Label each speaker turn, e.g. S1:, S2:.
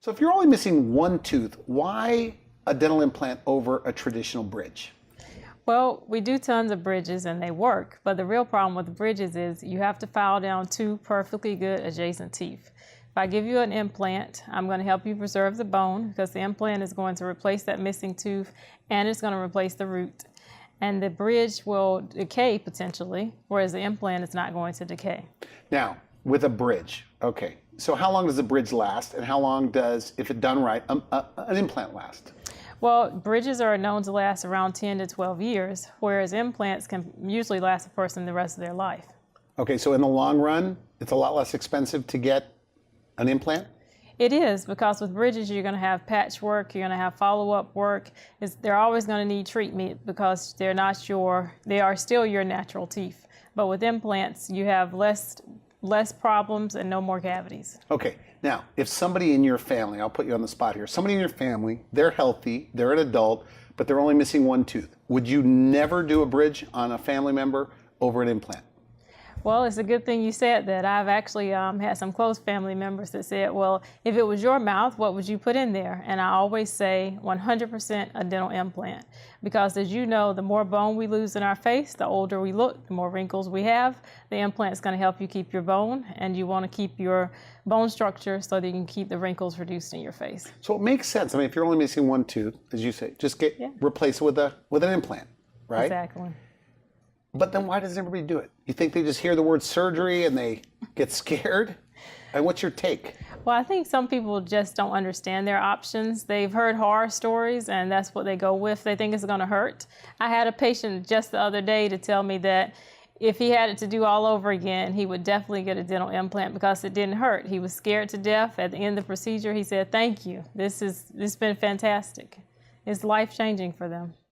S1: So if you're only missing one tooth, why a dental implant over a traditional bridge?
S2: Well, we do tons of bridges and they work, but the real problem with the bridges is you have to file down two perfectly good adjacent teeth. If I give you an implant, I'm going to help you preserve the bone because the implant is going to replace that missing tooth and it's going to replace the root. And the bridge will decay potentially, whereas the implant is not going to decay.
S1: Now, with a bridge, okay, so how long does a bridge last and how long does, if it's done right, an implant last?
S2: Well, bridges are known to last around 10 to 12 years, whereas implants can usually last a person the rest of their life.
S1: Okay, so in the long run, it's a lot less expensive to get an implant?
S2: It is, because with bridges you're going to have patchwork, you're going to have follow-up work. They're always going to need treatment because they are still your natural teeth. But with implants, you have less problems and no more cavities.
S1: Okay, now, if somebody in your family, I'll put you on the spot here, somebody in your family, they're healthy, they're an adult, but they're only missing one tooth. Would you never do a bridge on a family member over an implant?
S2: Well, it's a good thing you said that. I've actually had some close family members that said, well, if it was your mouth, what would you put in there? And I always say 100% a dental implant. Because as you know, the more bone we lose in our face, the older we look, the more wrinkles we have. The implant is going to help you keep your bone, and you want to keep your bone structure so that you can keep the wrinkles reduced in your face.
S1: So it makes sense. I mean, if you're only missing one tooth, as you say, just replace it with an implant, right?
S2: Exactly.
S1: But then why does everybody do it? You think they just hear the word surgery and they get scared? And what's your take?
S2: Well, I think some people just don't understand their options. They've heard horror stories and that's what they go with. They think it's going to hurt. I had a patient just the other day to tell me that if he had it to do all over again, he would definitely get a dental implant because it didn't hurt. He was scared to death. At the end of the procedure, he said, "Thank you. This has been fantastic." It's life-changing for them.